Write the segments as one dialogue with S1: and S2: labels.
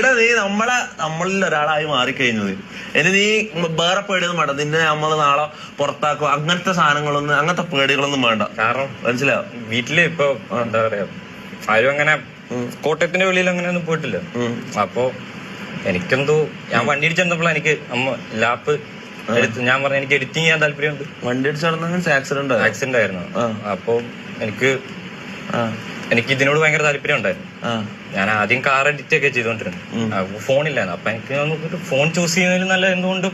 S1: എടാ നീ നമ്മളിൽ ഒരാളായി മാറിക്കഴിഞ്ഞത് ഇനി നീ വേറെ പേടിയൊന്നും വേണ്ട. നിന്നെ നമ്മള് നാളെ പുറത്താക്കും അങ്ങനത്തെ സാധനങ്ങളൊന്നും അങ്ങനത്തെ പേടികളൊന്നും വേണ്ട.
S2: കാരണം
S1: മനസ്സിലാവും.
S2: വീട്ടില് ഇപ്പൊ എന്താ പറയാ ആരും അങ്ങനെ കോട്ടയത്തിന്റെ വെളിയിൽ അങ്ങനെ ഒന്നും പോയിട്ടില്ല. അപ്പൊ എനിക്കെന്തോ ഞാൻ വണ്ടി ഇടിച്ചെന്നപ്പോൾ എനിക്ക് ലാപ്പ് ഞാൻ പറഞ്ഞു എനിക്ക് എഡിറ്റിംഗ് ചെയ്യാൻ താല്പര്യമുണ്ട്.
S1: വണ്ടി അടിച്ചു
S2: ആക്സിഡന്റ് ആയിരുന്നു. അപ്പൊ എനിക്ക് ഇതിനോട് ഭയങ്കര താല്പര്യം ഉണ്ടായിരുന്നു. ഞാൻ ആദ്യം കാർ എഡിറ്റ് ഒക്കെ ചെയ്തോണ്ടിരുന്നു. ഫോണില്ലായിരുന്നു. അപ്പൊ എനിക്ക് ഫോൺ ചൂസ് ചെയ്യുന്നതിൽ നല്ല എന്തുകൊണ്ടും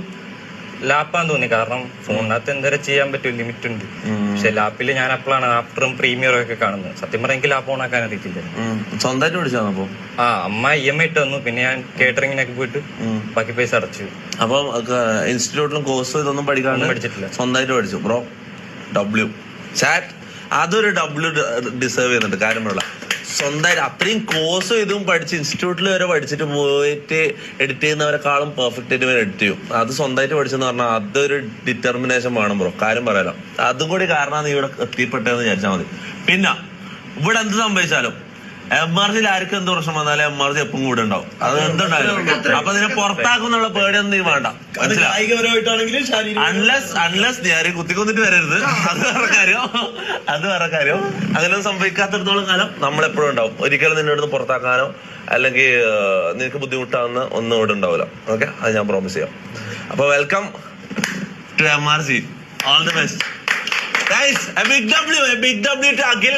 S2: ലാപ്പാന്ന് തോന്നി. കാരണം ഫോണിനകത്ത് എന്തേരം ചെയ്യാൻ പറ്റും, ലിമിറ്റ് ഉണ്ട്. പക്ഷെ ലാപ്പിൽ ഞാൻ അപ്പോഴാണ് ആഫ്റ്ററും പ്രീമിയറും ഒക്കെ കാണുന്നത്. സത്യം പറഞ്ഞാൽ എനിക്ക് ലാപ്പ് ഓണാക്കാൻ അറിയത്തില്ല.
S1: സ്വന്തമായിട്ട് പഠിച്ചോ?
S2: അമ്മ EMI ഇട്ട് തന്നു. പിന്നെ ഞാൻ കേറ്ററിങ്ങിനൊക്കെ പോയിട്ട് ബാക്കി പൈസ അടച്ചു.
S1: അപ്പൊ ഇൻസ്റ്റിറ്റ്യൂട്ടിലും കോഴ്സ് ഇതൊന്നും പഠിച്ചിട്ടില്ല, സ്വന്തമായിട്ട് പഠിച്ചു. ബ്രോ ചാറ്റ് അതൊരു ഡിസേർവ് ചെയ്യുന്നുണ്ട്. കാര്യമുള്ള സ്വന്തമായിട്ട് അത്രയും കോഴ്സ് ഇതും പഠിച്ച് ഇൻസ്റ്റിറ്റ്യൂട്ടിൽ വരെ പഠിച്ചിട്ട് പോയിട്ട് എഡിറ്റ് ചെയ്യുന്നവരെക്കാളും പെർഫെക്റ്റ് ആയിട്ട് വരെ എഡിറ്റ് ചെയ്യും. അത് സ്വന്തമായിട്ട് പഠിച്ചെന്ന് പറഞ്ഞാൽ അതൊരു ഡിറ്റർമിനേഷൻ വേണം ബ്രോ. കാര്യം പറയാലോ. അതും കൂടി കാരണം നീ ഇവിടെ എത്തിപ്പെട്ടതെന്ന് വിചാരിച്ചാൽ മതി. പിന്നെ ഇവിടെ എന്ത് സംഭവിച്ചാലും MRC ആർക്കും എന്ത് പ്രശ്നം വന്നാലും MRC എപ്പം കൂടെ ഉണ്ടാവും. അത് എന്തുണ്ടായാലും. അപ്പൊ നിന്നെ പുറത്താക്കുന്നുള്ള പേടിയൊന്നും നീ വേണ്ട. അൺലെസ് നീ ആരെയും കുത്തിക്കൊന്നിട്ട് വരരുത്. അത് വേറെ കാര്യം. അങ്ങനെയൊന്നും സംഭവിക്കാത്തിടത്തോളം കാലം നമ്മളെപ്പോഴും ഉണ്ടാവും. ഒരിക്കലും നിന്നെ ഇവിടുന്ന് പുറത്താക്കാനോ അല്ലെങ്കിൽ നിനക്ക് ബുദ്ധിമുട്ടാവുന്ന ഒന്നും ഇവിടെ ഉണ്ടാവില്ല. ഓക്കെ, അത് ഞാൻ പ്രോമിസ് ചെയ്യാം. അപ്പൊ welcome to MRC. All the best. Guys, a big W to Akhil.